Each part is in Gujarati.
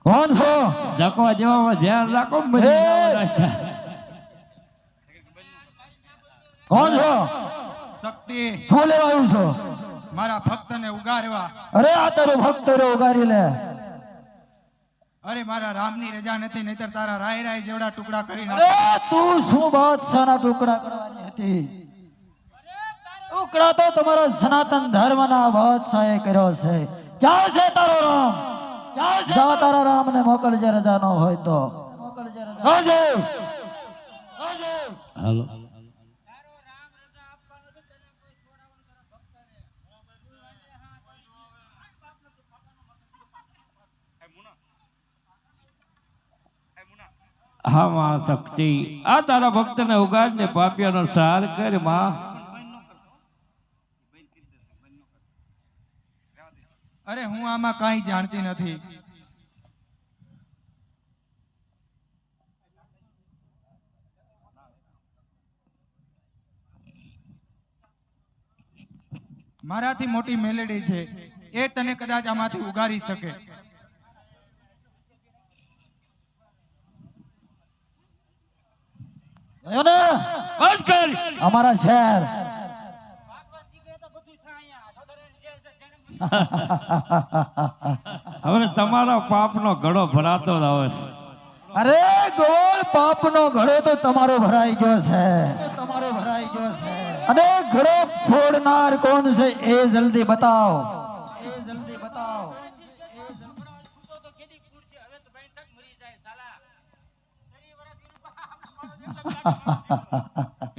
કોણ છો? જકવા જેવામાં ધ્યાન રાખો. કોણ છો? શક્તિ. શું લેવા આવ્યું છો? મારા ભક્તને ઉગારવા. અરે આ તારો ભક્ત રે ઉગારી લે. અરે મારા રામની રજા નથી, નહીતર તારા રાય રાય જેવડા ટુકડા કરી નાખ. અરે તું શું બાદશાહના ટુકડા કરવાની હતી? ટુકડા તો તમારા સનાતન ધર્મના બાદશાહે કર્યો છે. ક્યાં છે તારો રામ? ક્યાં છે તારા રામને મોકલજે, રજા ન હોય તો મોકલજે. રજા હાલો હા માં શક્તિ આ તારા ભક્તને ઉગાડ ને પાપિયાનો સાર કર માં અરે હું આમાં કાંઈ જાણતી નથી. મારાથી મોટી મેલેડી છે, એ તને કદાચ આમાંથી ઉગારી શકે. જોયો ને બસ કર અમારા શહેર હવે તમારા પાપનો ઘડો ભરાતો જ આવે છે. અરે ગોળ પાપનો ઘડો તો તમારો ભરાઈ ગયો છે, તમારો ભરાઈ ગયો છે. અને ઘડો ફોડનાર કોણ છે એ જલ્દી બતાવો, એ જલ્દી બતાવો.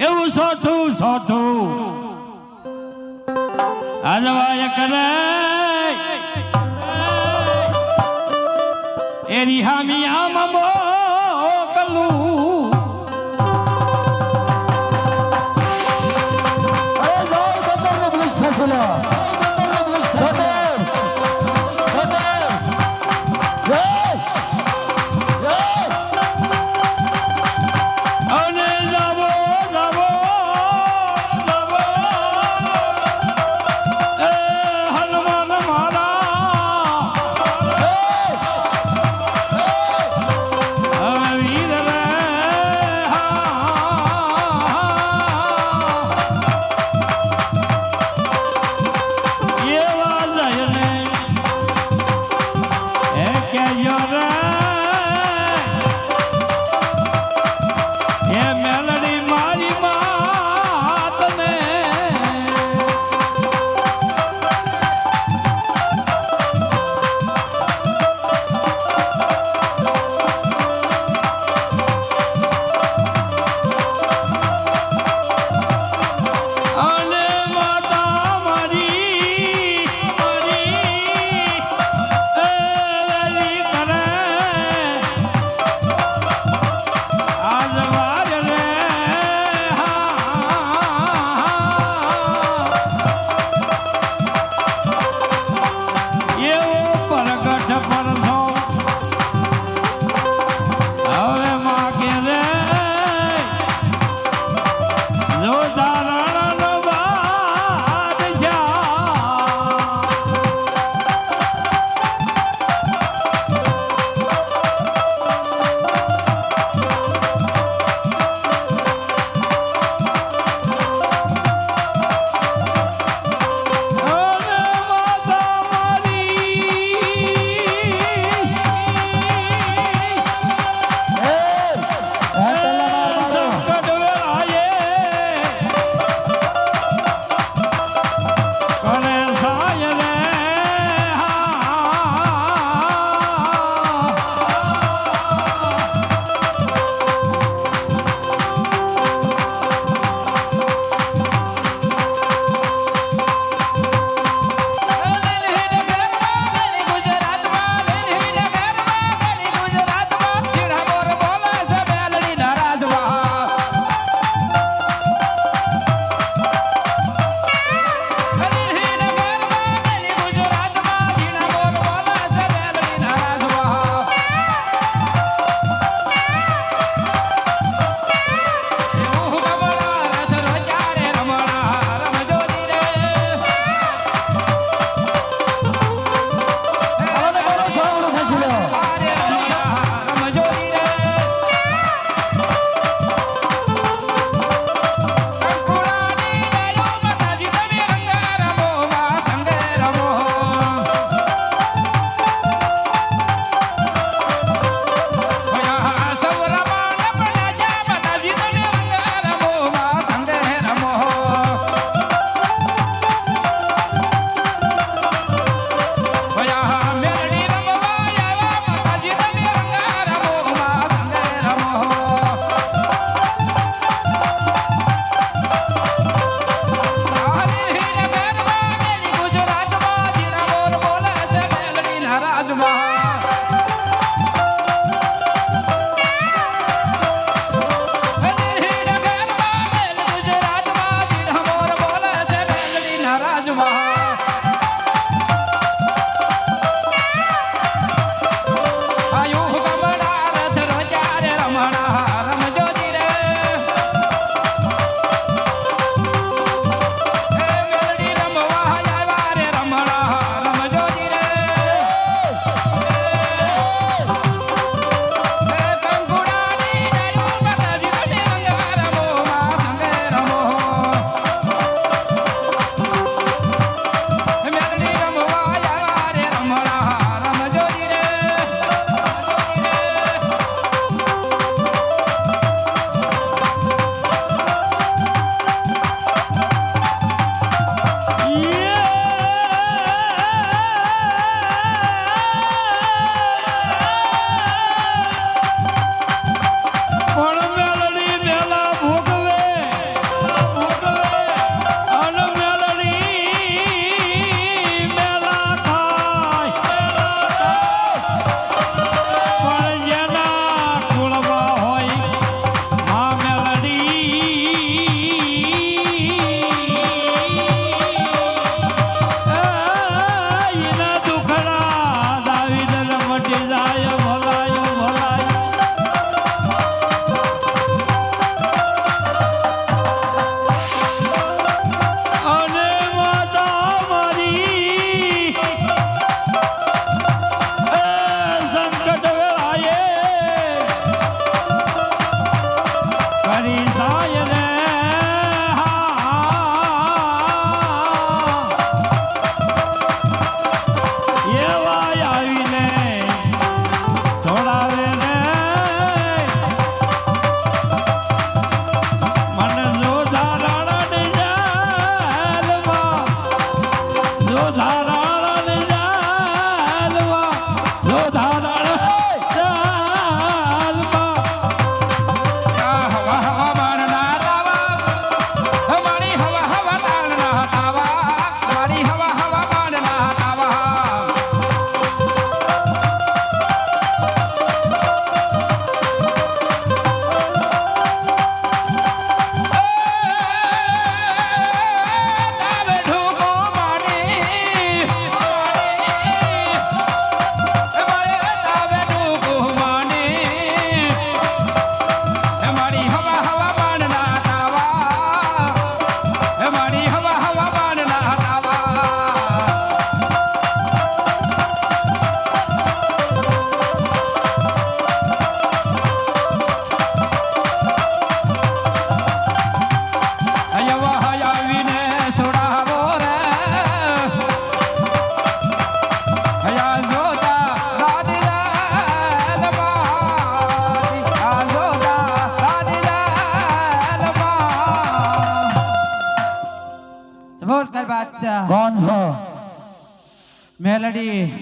એવું સોઠું સોઠું આજવાય કરે એરી હામી આમ મોકલું અરે જોર બતરનો બ્લુસ ફસલો, બતર, બતર. જય, જય. અને જાવો જાવો જાવો એ હનુમાન મારા હવે વીર રે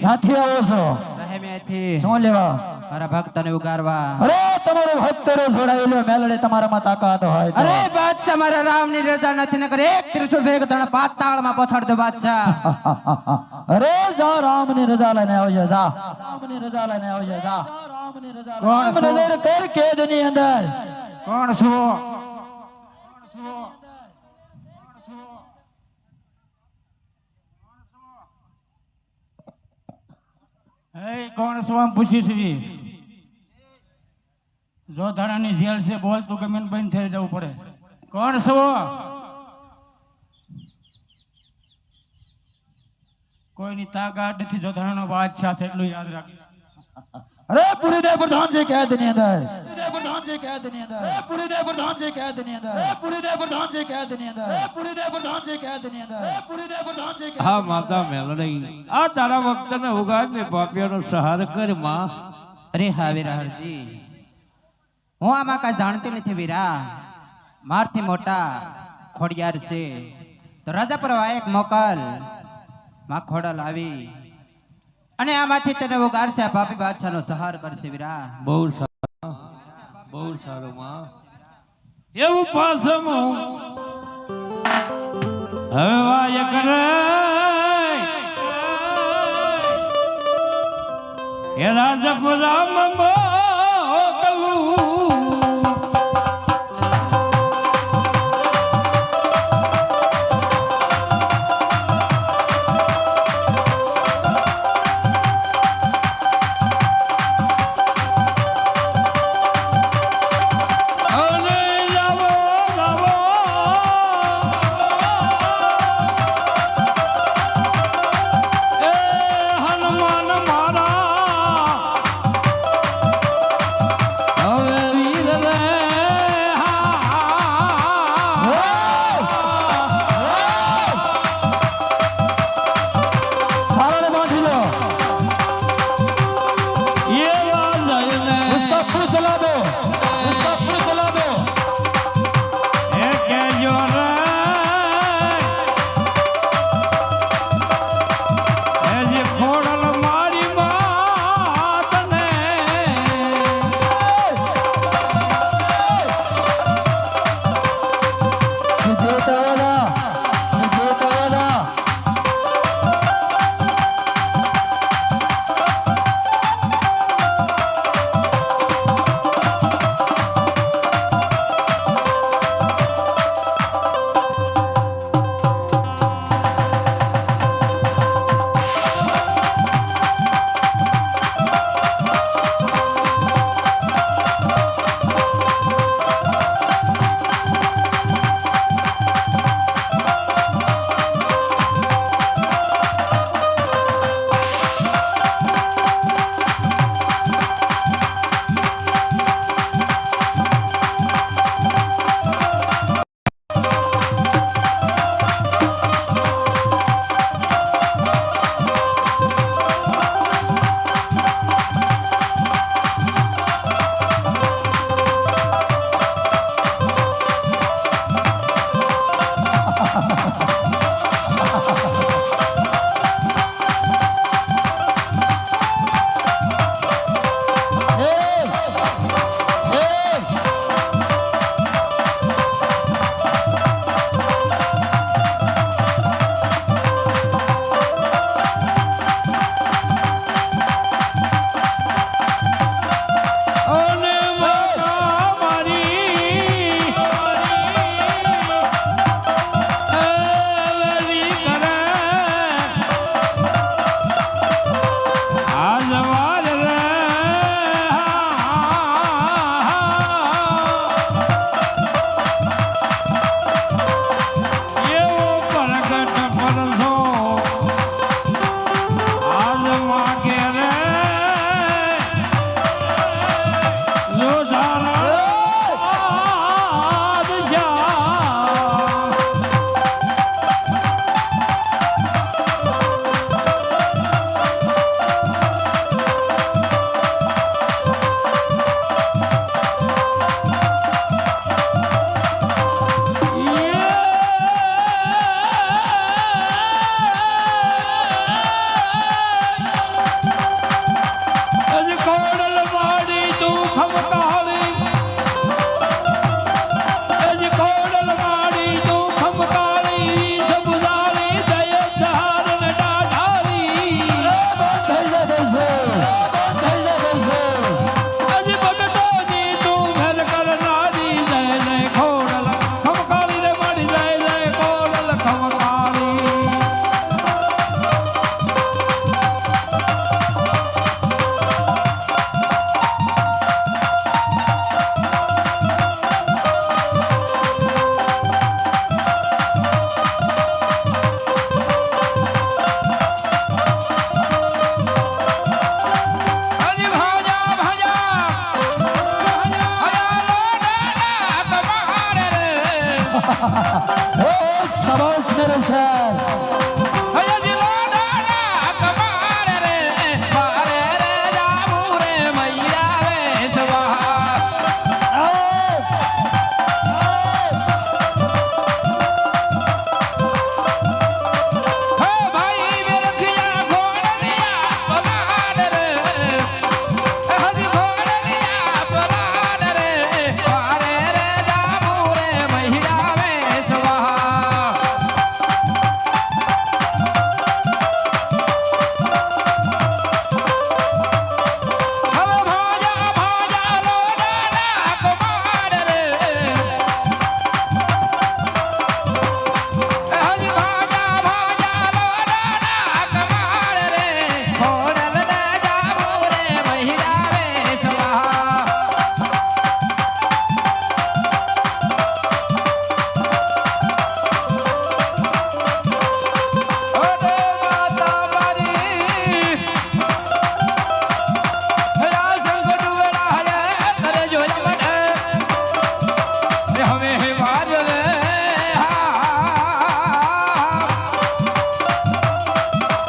ક્યાંથી આવો છો? સાહેબથી શું લેવા? મારા ભક્તને ઉગારવા. અરે તમારો ભક્ત રે છોડાવી લો, મેલડે તમારામાં તાકાત હોય તો. અરે બાદશાહ, મારા રામની રજા નથી નકર એક ત્રિશુળ ભેગ તને પાતાળમાં પછાડ દો બાદશાહ. અરે જા રામની રજા લઈને આવજો, જા રામની રજા લઈને આવજો, જા રામની રજા. કોણ નજર કર કેદની અંદર? કોણ છો? કોણ છો આમ પૂછી છે? જો ધારાની જેલ છે, બોલ તું ગમે ને બંધ થઈ જવું પડે. કોણ છો? કોઈની તાકાત નથી. જો ધારાનો બાદશાહ છે એટલું યાદ રાખ. અરે પૂરી દે પ્રધાન છે કેદની અંદર, પ્રધાન છે કેદની અંદર, પૂરી દે પ્રધાન છે કેદની અંદર, પૂરી દે પ્રધાન છે કેદની અંદર, પૂરી દે પ્રધાન છે કેદની અંદર, પૂરી દે પ્રધાન છે. હા માતા મેલડી, આ તારા ભક્તને ઉગાડને પાપિયાનો સહાર કર માં. અરે હા વીરાહરજી, હું આમાં કાંઈ જાણતી નથી વીરા. મારથી મોટા ખોડિયાર છે તો રાજા પર વાયક મોકલ. માં ખોડલ આવી અને આમાંથી તને ઉગારશે, આ પાપી બાદશાહનો સહાર કરશે વીરા. બહુ સારું, બહુ સારું માં. એવું પાસમ હવે વાય કરે એ રાજપુરા મોકલું. છે હે દિલો દાડા કમાર રે મારે રે જાવું રે મૈયા વે સવા હે ભાઈ વેરખિયા ઘોડનિયા પલાડ રે હજી ઘોડનિયા પલાડ રે મારે રે જાવું રે મૈયા વે સવા હવે ભાજા ભાજા લો દાડા કમાડ રે હજી ભાજા ભાજા લો દાડા કમાડ રે ખોડલ દે જાવું રે મહિરા રે સવા ઓડે માતા મારી હરા સંકટ વેળા હે તરે જોયા મને હવે હે વાજ રે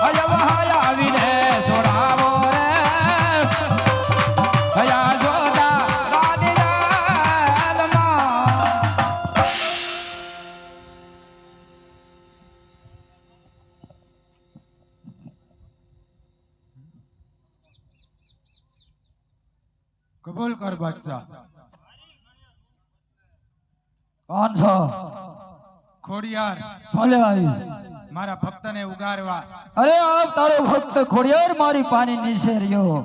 અય વહાયા આવીને સોડાવો રે હયા જોતા રાધિયાલમાં કબૂલ કર બાદશાહ. કોણ છો ખોડિયાર શું લેવા આવી મારા ભક્તને ઉગારવા. અરે આપ તારો ભક્ત ખોડિયાર મારી પાની નીચે રહ્યો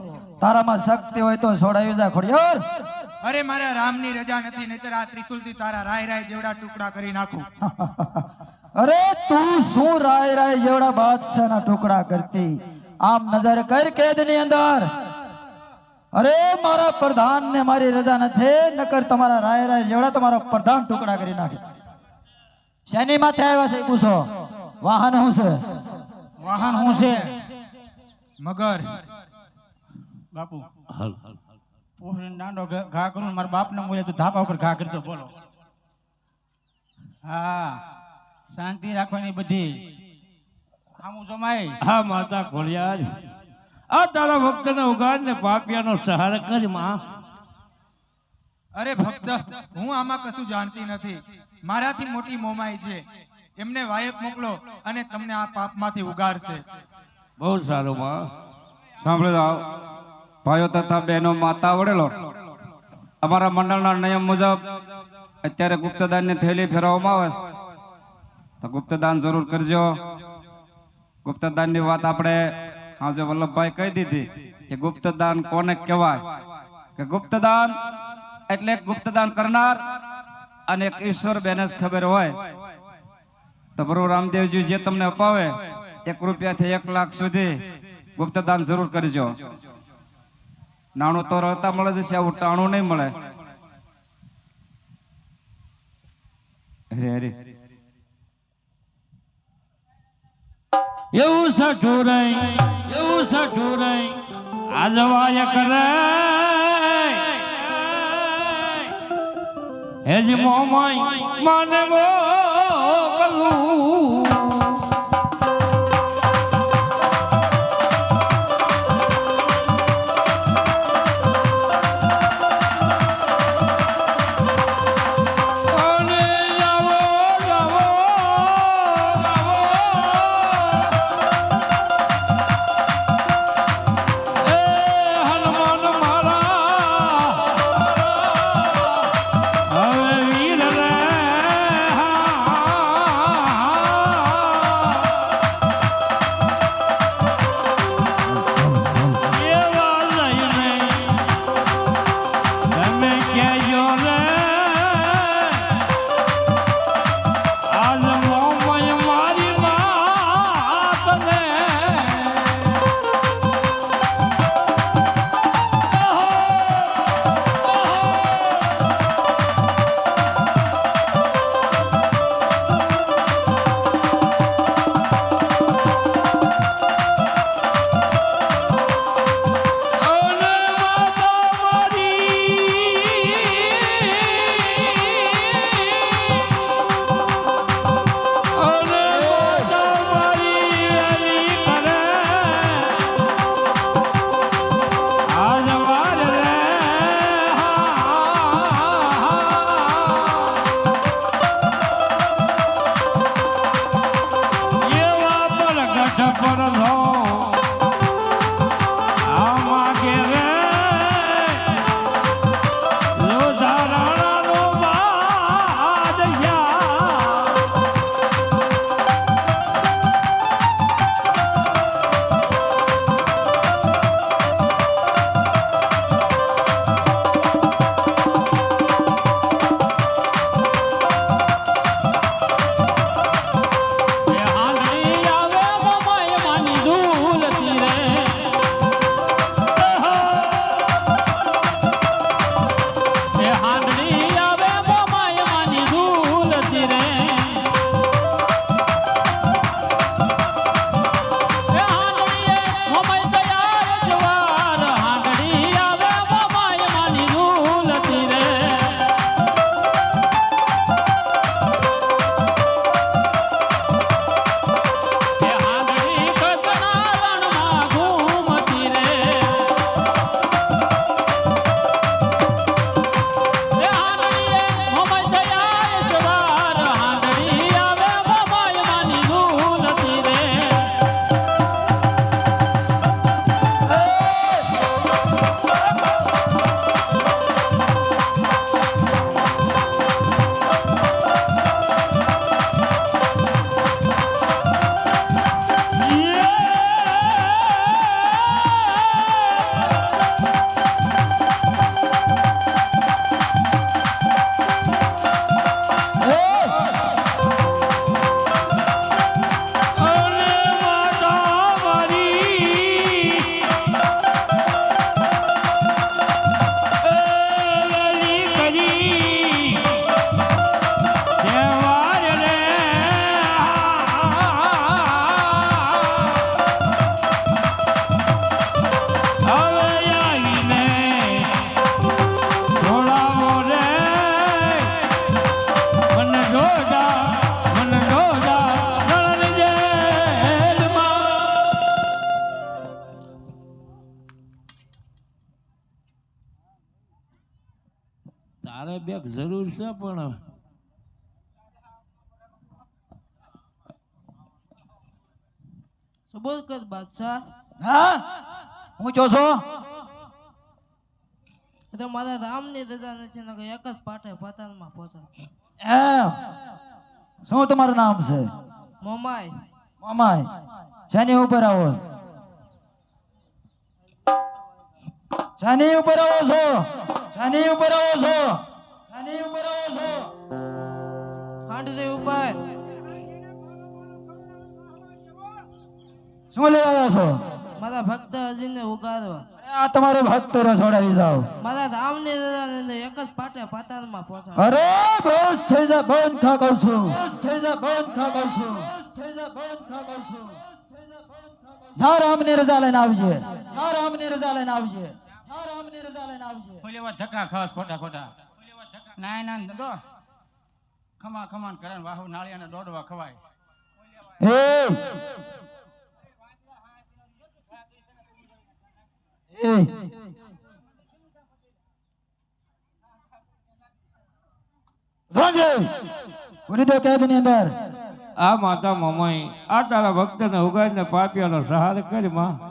તારામાં શક્તિ હોય તો છોડાવી જા ખોડિયાર અરે મારા રામની રજા નથી નહીતર આ ત્રિશુલથી તારા રાય રાય જેવડા ટુકડા કરી નાખું. અરે તું શું રાય રાય જેવડા બાદશાહના ટુકડા કરતી આમ નજર કર કેદની અંદર અરે મારા પ્રધાન ને મારી રજા નથી નકર તમારા રાય રાય જેવડા તમારા પ્રધાન ટુકડા કરી નાખે શેની માથે આવ્યા છે એ પૂછો વાહન શું છે વાહન શું છે મગર બાપુ પોહરીને દાંડો ઘા કરું ને મારા બાપને મૂલે તો ધાપા ઉપર ઘા કરતો બોલો હા શાંતિ રાખવાની બધી આમું જમાય હા માતા ખોડિયાર આ તારા ભક્તને ઉગાડને પાપિયાનો સહાર કરી માં અરે ભક્ત હું આમાં કશું જાણતી નથી. મારાથી મોટી મોમાઈ છે. એમને વાયક મોકલો અને તમને આ પાપમાંથી ઉગારશે. બહુ સારું માં સાંભળો ભાઈઓ તથા બહેનો માતા વડેલો અમારા મંડળના નિયમ મુજબ અત્યારે ગુપ્તદાનની થેલી ફેરવવામાં આવે છે તો ગુપ્તદાન જરૂર કરજો. ગુપ્તદાનની વાત આપણે આજે વલ્લભભાઈ કહી દીધી કે ગુપ્તદાન કોને કહેવાય કે ગુપ્તદાન એટલે ગુપ્તદાન કરનાર અને એક ઈશ્વર બેને જ ખબર હોય તો પ્રભુ રામદેવજી જે તમને અપાવે 1 રૂપિયાથી 1 લાખ સુધી ગુપ્તદાન જરૂર કરજો. નાણું તો રળતા મળે છે આવું ટાણું નહીં મળે. હરે હરે એવું સઠુરઈ આજવાય કરે હેજી મોમાઈ માને મોકલું તારે બેક જરૂર છે પણ સબોલ કર બાદશાહ હા હું જો છો એ તો મારા રામની રજા નથી ને એક જ પાટે પાતાળમાં પહોંચાડતા એમ શું તમારું નામ છે મોમાય મામાય શાની ઉપર આવો શાની ઉપર આવો છો શાની ઉપર આવો છો શાની ઉપર આવો છો હાંડરે ઉપર શું લેવા આવ્યા છો મારા ભક્ત હજીને ઉગાડવા અરે આ તમારો ભક્ત રસોડાવી જાઓ મારા રામની રજા ને એક જ પાટે પાતાળમાં પહોંચાડ અરે બસ થઈ જા બંધ ખા કહું છું થઈ જા બંધ ખા કહું છું થઈ જા બંધ ખા કહું છું જા રામની રજા લઈને આવજે જા રામની રજા લઈને આવજે જા રામની રજા લઈને આવજે કોઈ લેવા ધક્કા ખાસ ખોટા ખોટા ના ના દો ખમા ખમાન કરે ને વાહુ નાળિયાને દોડવા ખવાય એ એ રોંગે પૂરી દો કેદની અંદર આ માતા મમાઈ આ તારા ભક્તને ઉગાડીને પાપિયાનો સહાર કરી માં